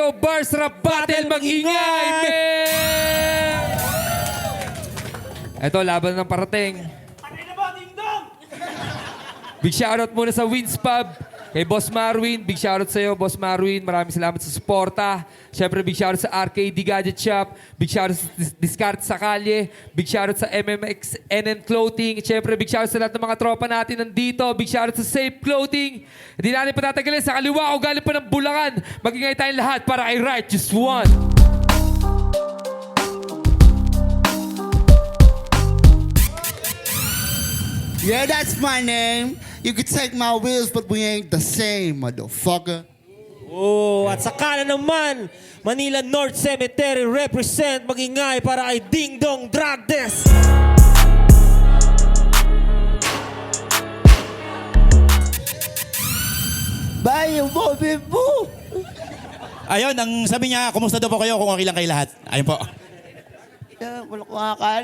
go Bars Rap Battle, mag-ingay, man! Ito, laban ng parating. Big shoutout muna sa Wins Pub. Kay Boss Marwin, big shoutout sa iyo, Boss Marwin. Maraming salamat sa suporta. Siyempre, big shoutout sa RKD Gadget Shop. Big shoutout sa Discard sa Kalye. Big shoutout sa MMX NN Clothing. Siyempre, big shoutout sa lahat ng mga tropa natin nandito. Big shoutout sa Safe Clothing. Hindi natin patatagalin. Sa kaliwa ko, galing pa ng Bulacan. Magingay tayong lahat para kay Righteous One. Yeah, that's my name. You can take my wheels, but we ain't the same, motherfucker. Oh, at sa kanan naman, Manila North Cemetery represent, magingay para kay Ding Dong Drug Test. Bayo mo, bibo! Ayun, ang sabi niya, kumusta daw po kayo kung okay lang kayo lahat? Ayun po. Palakpakan,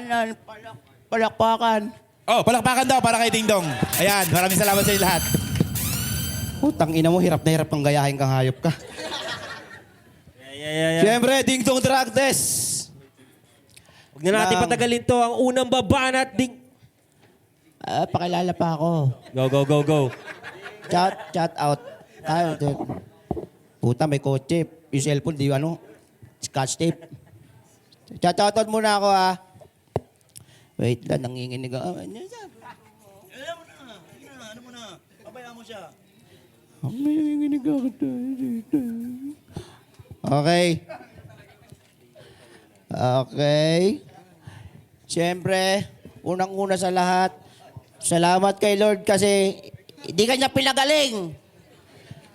palakpakan. Oh, palakpakan daw para kay Ding Dong. Ayan, maraming salamat sa inyo lahat. Putang ina mo, hirap na hirap ng gayahin kang hayop ka. Yeah. Siyempre, Ding Dong Drug Test. Huwag na natin patagalin to. Ang unang babanat, Ding... Pakilala pa ako. Go. Chat out. Puta, may kotse. Yung cellphone, di ano, scotch tape. Chat out muna ako, ha. Wait lang, nanginginig ako. Ano mo na? Pabayaan mo siya. Nanginginig ako. Okay. Siyempre, unang-una sa lahat, salamat kay Lord kasi hindi kanya pinagaling.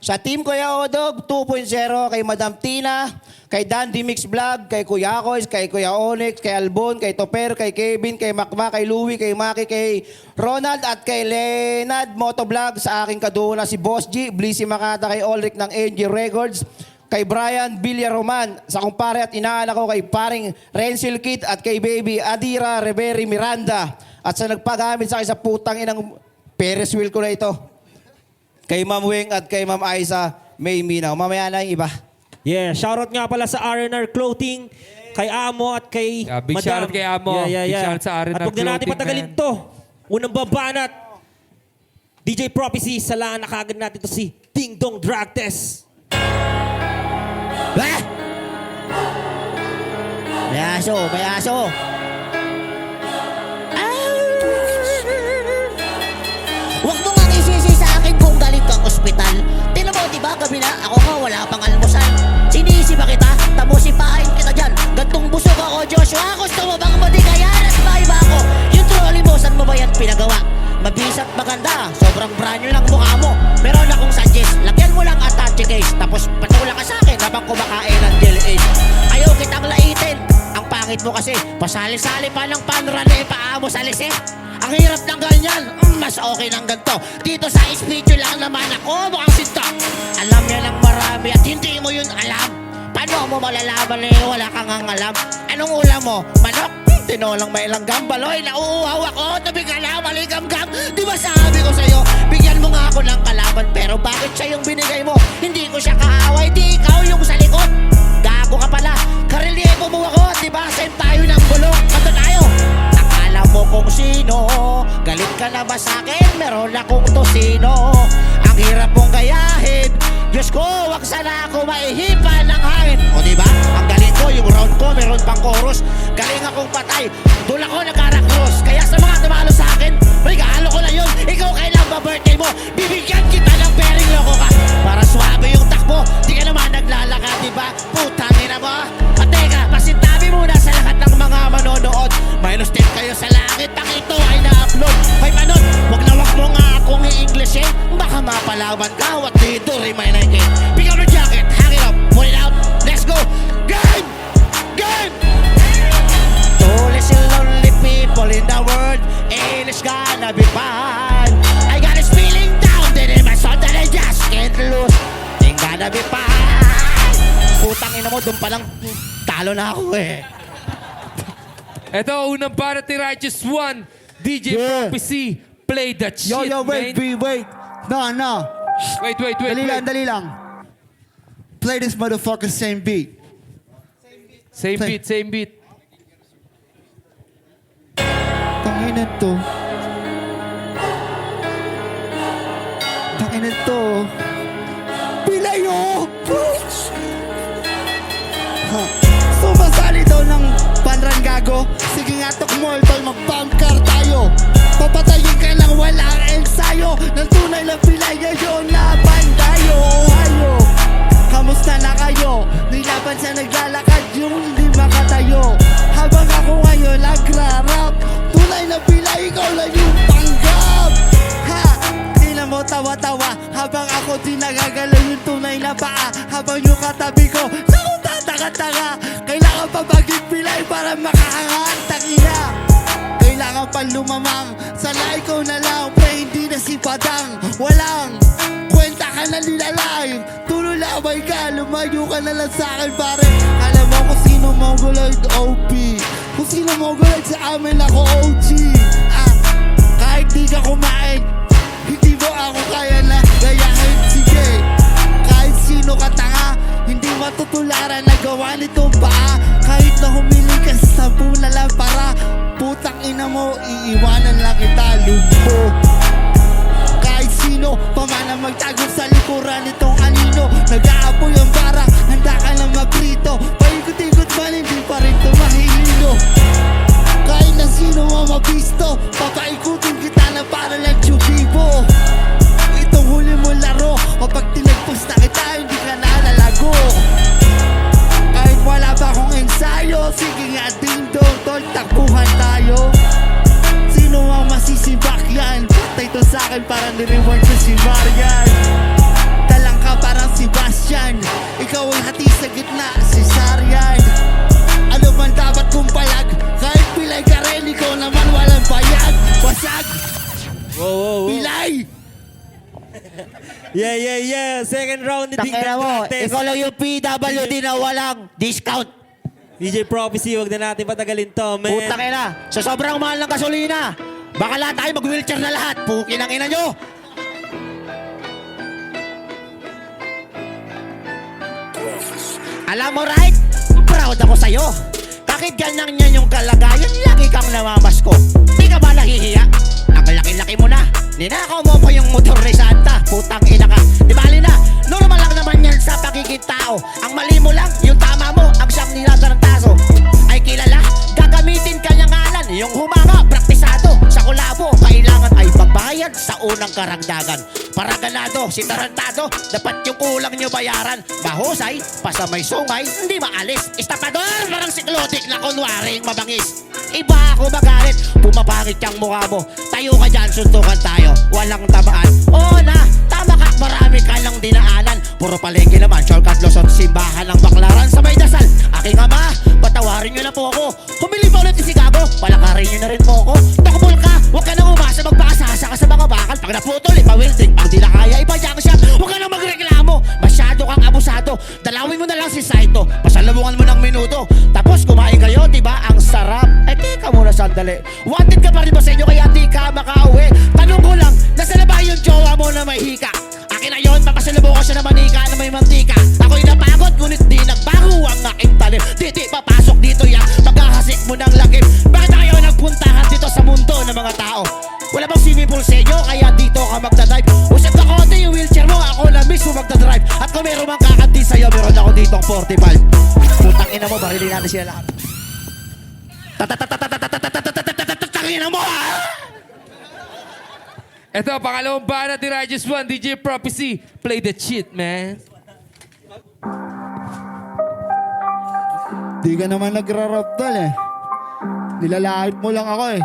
Sa team Kuya Odog 2.0, kay Madam Tina, kay Dandy Mix Vlog, kay Kuya Kois, kay Kuya Onyx, kay Albon, kay Toper, kay Kevin, kay Makma, kay Louie, kay Maki, kay Ronald at kay Lenad Motovlog, sa aking kaduna si Boss G, Blissy Makata, kay Ulrich ng NG Records, kay Brian Villaroman, sa kumpare at inaanak ko kay paring Rensil Kid at kay Baby Adira Riveri Miranda, at sa nagpagamit sa akin sa putang inang Ferris wheel ko na ito. Kay Ma'am Weng at kay Ma'am Aiza May Minaw. Mamaya na yung iba. Yeah, shoutout nga pala sa R&R Clothing, kay Amo at kay Yeah, big Madam. shoutout kay Amo. Yeah. Big shoutout sa R&R At huwag na natin Clothing, patagalin man. to. Unang babanat, DJ Prophecy, salaan na kagad natin to si Ding Dong Drug Test. May aso. Huwag mo nga isisi sa akin kung galing kang ospital. Tinan mo, diba gabi na ako nga wala pang almusal. Sinisi ba kita? Tapos ipahain kita dyan. Gantong busog ako, Joshua. Gusto mo bang madigayan at maiba ako? Yung trolley mo, saan mo ba yan pinagawa? Mabis at maganda, sobrang brand new lang mukha mo. Meron akong suggest, lagyan mo lang attache case. Tapos patula ka sa akin habang kumakain ng jelly. Ayaw kitang laitin, ang pangit mo kasi. Pasali-sali pa ng panrane, paa mo sa lisi. Ang hirap ng ganyan, mas okay ng ganito. Dito sa speech lang naman ako mukhang sinta. Alam niya ng marami at hindi mo yun alam. Paano mo malalaman na wala kang ang alam? Anong ulam mo? Manok? Tinolang may langgam baloy. Nauuhaw ako, nabigala, maligam-gam. Di ba sabi ko sa'yo, bigyan mo nga ako ng kalaban. Pero bakit siya yung binigay mo? Hindi ko siya kaaway, di ikaw yung sa likod. Gago ka pala, karelyebo mo ako. Di ba same tayo ng bulok? Bato tayo. Alam mo kung sino, galit ka na ba sa'kin? Meron akong tosino. Ang hirap mong gayahin. Diyos ko, wag sana ako maihipan ng hangin. O diba? Ang galing ko, yung round ko, meron pang chorus. Galing akong patay, doon ako nagkarakros. Kaya sa mga tumalo sa'kin, regalo ko na yun. Ikaw kailan ba birthday mo? Bibigyan kita ng pering loko ka. Para swabe yung takbo, di ka naman naglalakad, diba? Putangin na mo. At teka, pasintabi muna sa lahat ng mga manonood. Minus 10 kayo sa langit, pang ito ay na-upload. Hoy Manod, wag na wag mo nga akong i-English eh. Baka mapalaban ka, what do you do, remind like it. Pick up the jacket, hang it up, pull it out, let's go. Game! Game! Tallest and lonely people in the world, and it's gonna be fun. I got this feeling down, then in my soul that I just can't lose. Ain't gonna be fun. Putang ina mo, doon palang talo na ako eh. Ito, unang barat ni Righteous One. DJ Prophecy. Play that shit, Wait, man. wait. No. Wait. Dali lang. Play this motherfucker same beat. Same Play. beat, same beat. Tanginan to. Tanginan to. Pilayo! Ha. Sumasali daw ng panrangago. Sige nga tukmol, tol, mag-bump car tayo. Papatayin ka lang walang ensayo. Ng tunay na pilay ngayon, laban tayo. Hayo, kamusta na kayo? Nilaban sa naglalakad yung hindi makatayo. Habang ako ngayon nagrarap, tunay na pilay, ikaw lang yung panggap. Ha! Tingnan mo tawa-tawa habang ako di nagagalaw yung tunay na paa. Habang yung katabi ko, naku tataka-taka. Kailangan pa maging pilay para makaangat. Takina, kailangan pa lumamang. Sana ikaw na lang, pre, hindi na si Padang. Walang kwenta ka na nilalay. Tuloy lamay ka, lumayo ka na lang sa'kin, pare. Alam mo kung sino mongoloid OP. Kung sino mongoloid sa amin, ako OG. Kahit di ka kumain, hindi mo ako kaya na gayahin. Sige, kahit sino ka tanga, hindi matutularan na gawa nitong paa. Kahit na humiling ka sa 10 na lang para putang ina mo, iiwanan lang kita, lumpo. Kahit sino pa man ang magtago sa likuran nitong anino, nag-aapoy ang bara, handa ka na maprito. Paikot-ikot man, hindi pa rin tumahihilo. Kahit na sino ang mabisto, papaikutin kita na para lang tsubibo. Itong huli mo laro, kapag tinagpos na kita, hindi ka nalalago. Kahit wala pa akong ensayo, sige nga ding-dong, tol, takbuhan tayo. Sino ang masisibak yan? Patay to sa'kin para nireward ko si Marian. Talang ka parang si Bastian, ikaw ay hati sa gitna, si Sarian. Ano man dapat kong palag? Kahit pilay ka rin, ikaw naman walang bayag. Basag, Wow. pilay! Yeah. Second round ni Ding Tangina Dong mo, Drug Test. ikaw lang yung PWD na walang discount. DJ Prophecy, huwag na natin patagalin to, man. Putang ina, sa sobrang mahal ng gasolina, baka lahat tayo mag-wheelchair na lahat. Pukin ang ina nyo. Alam mo, right? Proud ako sa'yo. Bakit ganyan yan yung kalagayan? Lagi kang namamasko. Di ka ba nahihiya? Ang laki-laki mo na. Ninakaw mo pa yung motor ni Santa. Putang ina ka. Di bali na, normal lang naman yan sa pakikitao. Ang mali mo lang, yung tama mo, ang siyang nilasa ng taso. Ay kilala, gagamitin kanyang ngalan. Yung humanga, praktisado. Sa kulabo, kailangan ay magbayad sa unang karagdagan. Para ganado, si Tarantado, dapat yung kulang nyo bayaran. Mahusay, pa sa may sungay, hindi maalis. Estapador, parang siklotik na kunwaring mabangis. Iba ako magalit, pumapangit yung mukha mo. Tayo ka dyan, suntukan tayo, walang tamaan. Oo na, tama ka, marami ka lang dinaanan. Puro palengke naman, shortcut Luzon, simbahan ng Baklaran sa may dasal. Aking ama, patawarin nyo na po ako. Humili pa ulit si Gago, palakarin nyo na rin po ako. Takbol ka, huwag ka nang umasa, magpakasasa ka sa mga bakal. Pag naputol, ipa-welding, pag di na kaya, ipa-junk shop. Huwag ka nang magreklamo, masyado kang abusado. Dalawin mo na lang si Saito, pasalubungan mo ng minuto. Tapos kumain kayo, diba? Ang sarap. Ay, teka muna sandali. Wanted ka pa rin ba sa inyo kaya di ka makauwi? Tanong ko lang, nasa na ba yung jowa mo na may hika? Akin na yun, papasalubong ko siya na manika na may mantika. Ako'y napagod, ngunit di nagbago ang aking talim. Di papasok dito yan, maghahasik mo ng lakip. Bakit na kayo nagpuntahan dito sa mundo ng mga tao? Wala bang swimming pool sa inyo, kaya dito ka magdadrive? Usap na konti yung wheelchair mo, ako na mismo magdadrive. At kung meron mang kakanti sa'yo, meron ako ditong 45. Putang ina mo, barilin natin sila lahat. Tangina mo ah! Ito, pangalawang banat ni Righteous One, DJ Prophecy. Play the shit, man. Di ka naman nagra-rap tol eh. Nilalait mo lang ako eh.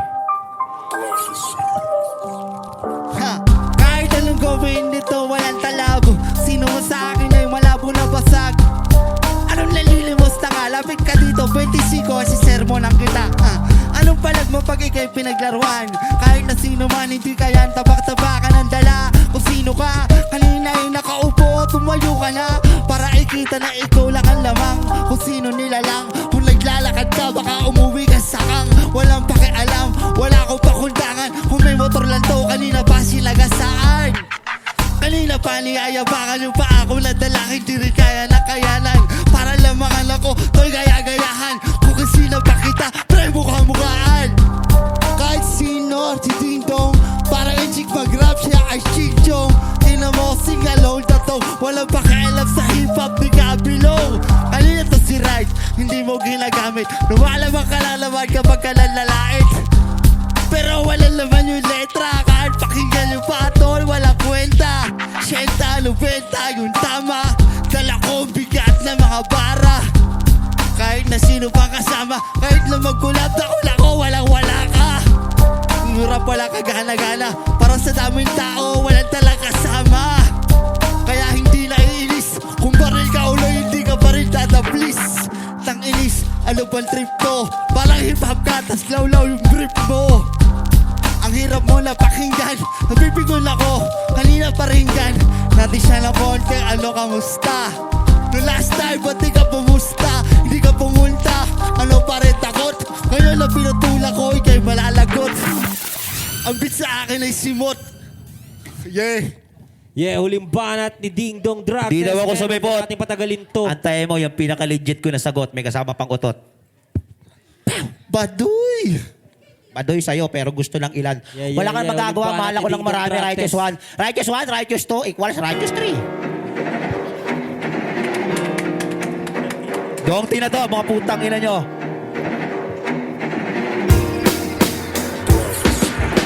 Ha! Kahit anong gawin nito, walang talabo. Sino mo sa akin ay malabo na basag. Anong nalilimos na nga? Lapit ka dito, 25 si sermon ang kita. Anong palag mo pag ikay pinaglaruan? Kahit na sino man, hindi kaya tabak-tabakan ang dala. Kung sino ka, kanina ay nakaupo, tumayo ka na para ikita na ikaw lang ang lamang. Kung sino nilalang, kung naglalakad ka, baka umuwi ka sakang. Walang pakialam, wala akong pakundangan. Kung may motor lang to, kanina pa sila gasaan. Kanina pa Paniyayabangan yung pa ako na dalaking di rin kaya na kayanan. Para lamangan ako, to'y gaya-gayahan. Kung sino pa kita, pre mukha-mukhaan. Kahit sino, si Ding Dong. Para i-chick mag-rap, siya ay Chick Chong. Ina mo, sing-along na to. Walang pakialam sa hip-hop, di ka bilong. Kanina to si Right, hindi mo ginagamit. Lumalabang ka lang naman kapag ka nalalait. Pero walang laman yung letra. Kahit pakinggan yung patol, walang kwenta. 90, 90, yung tama. Dala ko bigat na mga bara. Kahit na sino pa kasama, kahit na magkulab na ko, walang-wala ka. Murap wala ka gana-gana. Para sa daming tao, walang talang kasama. Kaya hindi na iinis. Kung baril ka ulo, hindi ka baril dadablis. Tang inis, ano bang trip to? Parang hip-hop ka, tas law-law yung grip mo. Ang hirap mo na pakinggan, nabibigon ako, kanina pa ringgan. Natin siya na konti, ano kamusta? No last time, ba't di ka pumusta? Hindi ka pumunta, ano pa rin takot? Ngayon na pinutula ko, ikay malalagot. Ang beat sa akin ay simot. Yeah. Yeah, huling banat ni Ding Dong Drug Di daw ako Test. sumipot. Ating patagalin to. Antayin mo yung pinaka-legit ko na sagot. May kasama pang utot. Baduy! Badoy sa'yo, pero gusto ng ilan. Yeah, Wala kang yeah. magagawa, Ulit mahal pa ako natin ng marami. yung Righteous drug 1. Righteous 1, Righteous 2 equals Righteous 3. Dong tina to, mga putang ina nyo.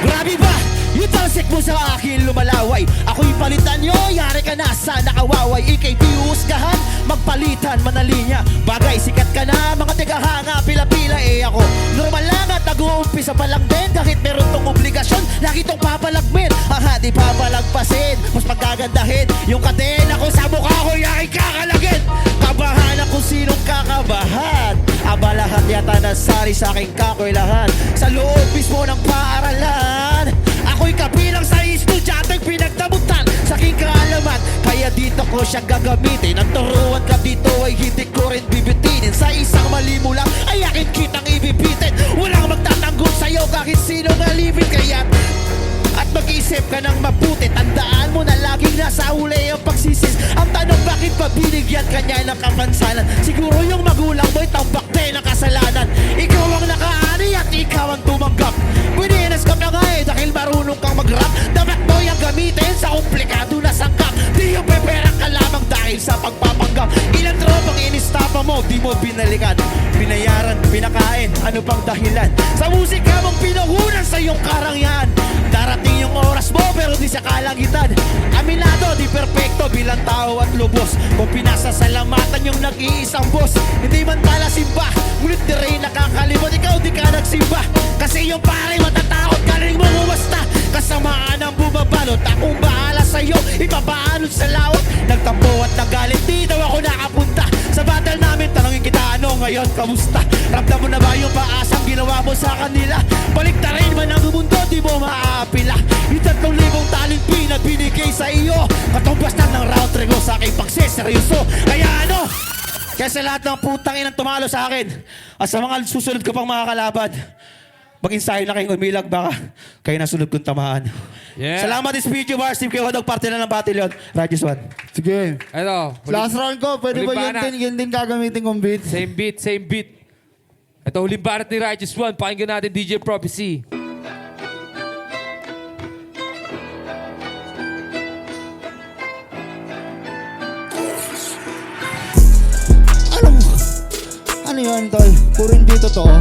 Grabe ba? Yung talsik mo sa akin lumalaway. Ako'y palitan nyo, yari ka na sa nakawaway. Ika'y diusgahan, magpalitan, manalinya. Bagay, sikat ka na, mga tegahanga, pila-pila ako. Normal lang at nag-uumpisa pa lang din. Kahit meron tong obligasyon, lagi tong papalagmin. Aha, di papalagpasin, mas pagkagandahin. Yung kadena ko sa mukha ko, yari kakalagin. Kabahan ako sinong kakabahan. Aba lahat yata nasari sa aking kakoylahan. Sa loob mismo ng paaralan, ako'y kabilang sa estudyanteng pinagdamutan sa aking kaalaman. Kaya dito ko siya gagamitin. Ang turuan ka dito ay hindi ko rin bibitinin. Sa isang mali mo lang ay akin kitang ibibitin. Walang magtatanggol sa'yo kahit sinong alipin. Kaya at mag-isip ka ng mabuti. Tandaan mo na laging nasa huli ang pagsisis. Ang tanong bakit pa binigyan kanya ng kapansanan? Siguro yung magulang mo'y tambak din ang kasalanan. Ikaw ang nakaani at ikaw ang tumanggap. Pininas ka na nga dahil marunong kang mag-rap. Dapat mo yung gamitin sa komplikado na sangkap. Di yung pepera ka lamang dahil sa pagpapanggap. Ilang tropang inistapa mo, di mo binalikan. Binayaran, pinakain, ano pang dahilan? Sa musika mong pinuhunan sa iyong karangyaan. Darating yung oras mo pero di sa kalangitan. Aminado, di perfecto bilang tao at lubos. Kung pinasasalamatan yung nag-iisang boss. Hindi man pala simba, ngunit di rin nakakalimot. Ikaw di ka nagsimba, kasi yung pare matatakot ka rin mo umasta. Kasamaan ang bumabalot, akong bahala sa'yo, ipapaanod sa lawak. Nagtampo at nagalit, di daw ako nakapunta. Sa battle namin, tanongin kita ano ngayon, kamusta? Ramdam mo na ba yung paasang ginawa mo sa kanila? Balik na rin man ang mundo, di mo maaapila. Yung 3,000 talent pinagbinigay sa iyo, katumbas na ng round 3 ko sa aking pagseseryoso. Kaya ano? Kaya sa lahat ng putang inang tumalo sa akin, at sa mga susunod ko pang mga kalaban, mag-insayo na kayong umilag, baka kayo nasunod kong tamaan. Yeah. Salamat this video, Bars. Team kayo, parte na ng battle yun. Righteous 1. Sige. Ito, Last round ko, pwede huling ba banat. yun din gagamitin kong beat? Same beat, same beat. Ito, huling banat ni Righteous 1. Pakinggan natin DJ Prophecy. Ano yun, tol? Puro hindi totoo.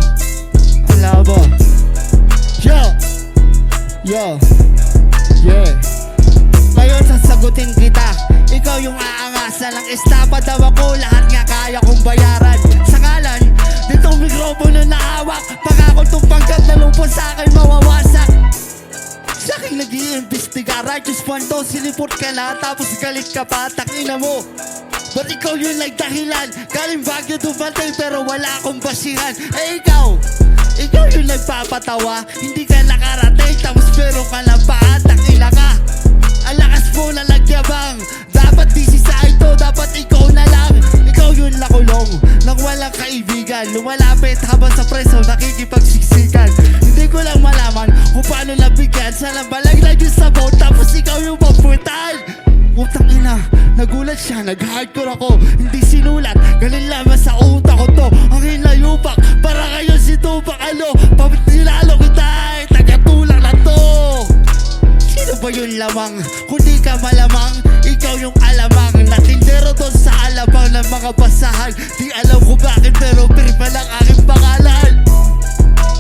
Ang labo. Yo! Yo! Yeah! Ngayon sasagutin kita. Ikaw yung aangasan ng estapa daw ako. Lahat nga kaya kong bayaran. Sa ngalan, ditong mikropono na hawak. Pagkako itong pangkat na lupon sa akin mawawasak. Sa aking nag-iimbestiga, Righteous 1 to, sinipot ka na, tapos galit ka pa, takina mo. Ba't ikaw yung nagdahilan? Galing Baguio dumating pero wala akong basihan. Eh ikaw yung nagpapatawa. Hindi ka nakarating tapos meron ka lang paa, takina ka. Ang lakas mo na nagyabang. Dapat busy sa ito, dapat ikaw na lang. Ikaw yung nakulong nang walang kaibigan. Lumalapit habang sa preso nakikipagsiksikan. Hindi ko lang malaman kung paano nabigyan. Sana balaglag yung sabaw tapos ikaw yung maputan. Puta nag-hardcore ako, hindi sinulat. Galing lamang sa utak ko to, ang hinayupak. Para ngayon si Tupac, ano, pamitilalo kita ay tagatulak na to. Sino ba yung lamang? Kundi ka malamang, ikaw yung alamang. Natindero doon sa alamang ng mga basahan. Di alam ko bakit pero pirma lang aking pangalan.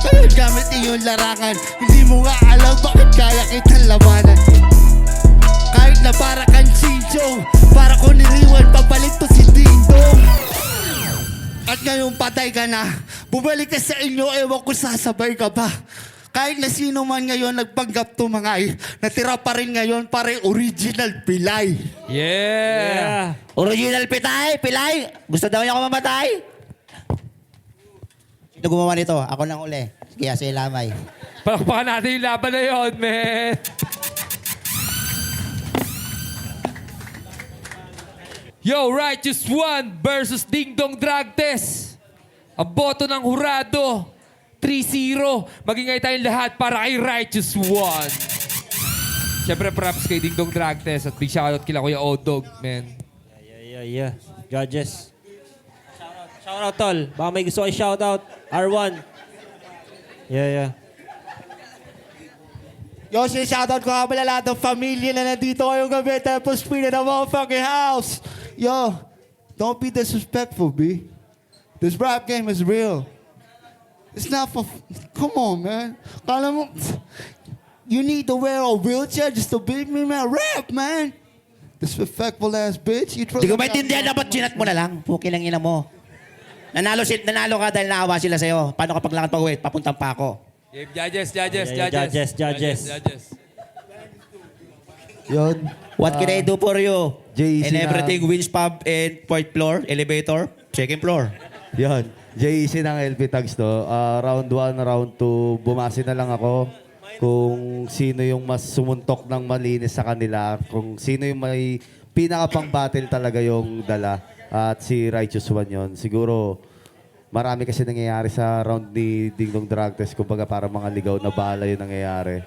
Ngayon gamit iyong larangan, hindi mo nga alam bakit kaya kitang labanan. Kahit na para kang Shinjo, para ko niliwan, pabalik to si Ding Dong. At ngayon patay ka na, bumalik ka sa inyo, ewan ko sasabay ka ba. Kahit na sino man ngayon nagpanggap tumangay, natira pa rin ngayon pare original Pilay. Yeah! Original Pilay. Gusto daw niya ako mamatay? Sino gumawa nito? Ako nang uli. Kaya si Lamay. Palakpakan natin yung laban na yun, man. Yo, Righteous One versus Ding Dong Drug Test. Ang boto ng hurado, 3-0. Magingay tayong lahat para kay Righteous One. Siyempre, props kay Ding Dong Drug Test at big shoutout kila Kuya Odog, man. Yeah. Judges. Shoutout, tol. Baka may gusto kayo shoutout. R1. Yeah. Yo, shoutout ko nga pala lahat ng pamilya na nandito ngayong gabi tapos pina ng motherfucking house. Yo, don't be disrespectful, B. This rap game is real. It's not for... Come on, man. Kala mo... You need to wear a wheelchair just to beat me, man. Rap, man. Disrespectful ass bitch. You Hindi ko maintindihan, dapat ginat mo na lang. Puki lang ina mo. Nanalo ka dahil naawa sila sa'yo. Paano kapag lakad pag-uwi? Papuntang pa ako. Judges. Yun. What can I do for you? JEC And na- everything, Wins Pub and 4th floor, elevator, second floor. Yun. JEC ng LP Tags to. Round 1, round 2, bumase na lang ako kung sino yung mas sumuntok ng malinis sa kanila. Kung sino yung may pinaka-pang battle talaga yung dala. At si Righteous One yun. Siguro, marami kasi nangyayari sa round ni Ding Dong Drug Test. Kumbaga para mga ligaw na bala yung nangyayari.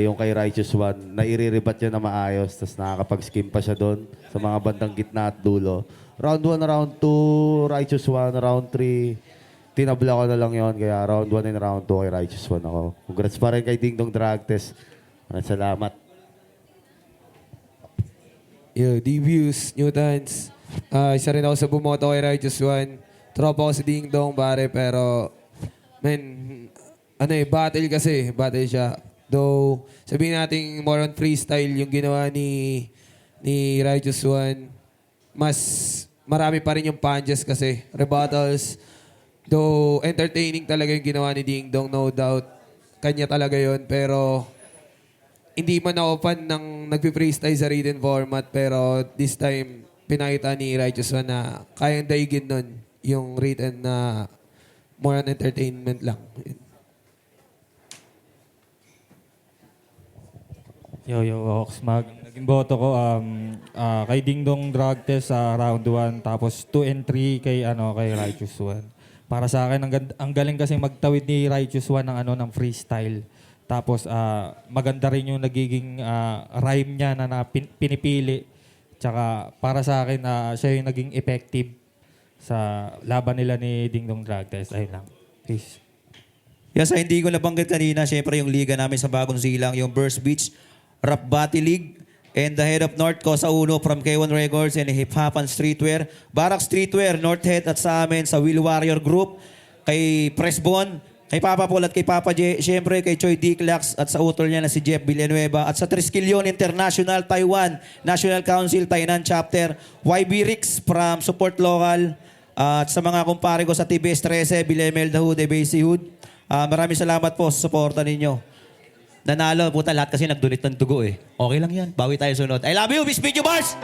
Yung kay Righteous One, nairiribat niya na maayos. Tapos nakakapag-skim pa siya doon sa mga bandang gitna at dulo. Round 1, round 2, Righteous One. Round 3, tinabla ko na lang yon. Kaya round 1 and round 2 kay Righteous One ako. Congrats pa rin kay Ding Dong Drug Test. Salamat. Yo, D-Views, Newtons. Isa rin ako sa bumoto kay Righteous One. Tropa ko si Ding Dong, pare, pero... Man, battle kasi. Battle siya. Though, sabihin natin more on freestyle yung ginawa ni Righteous One. Mas marami pa rin yung punches kasi. Rebuttals. Though, entertaining talaga yung ginawa ni Ding Dong, no doubt. Kanya talaga yon, pero... Hindi man ako fan ng nagpi-freestyle sa written format, pero this time, pinakita ni Righteous One na kayang daigin nun yung written na more on entertainment lang. Yo, Oxmag. Naging boto ko kay Ding Dong Drug Test sa round 1, tapos 2 and 3 kay Righteous One. Para sa akin, ang galing kasi magtawid ni Righteous One ng freestyle. Tapos maganda rin yung nagiging rhyme niya na pinipili. Tsaka para sa akin, siya yung naging effective sa laban nila ni Ding Dong Drug Test. Ayun lang. Peace. Yes, hindi ko nabanggit kanina, syempre yung liga namin sa Bagong Silang, yung Burst Beach Rap Battle League. And the head of North ko sa uno from K1 Records and Hip Hop and Streetwear. Barak Streetwear, North Head at sa amin sa Will Warrior Group. Kay Presbon, kay Papa Paul at kay Papa J, siyempre kay Choi Diclax at sa utol niya na si Jeff Villanueva at sa Triskelion International Taiwan National Council Tainan Chapter, YB Rix from Support Local at sa mga kumpare ko sa TBS 13, Bilemel Dahoud, Ebasi Hood. Maraming salamat po sa suporta ninyo. Nanalo po lahat kasi nagdonate ng dugo eh. Okay lang yan. Bawi tayo sunod. I love you, Miss Video Bars!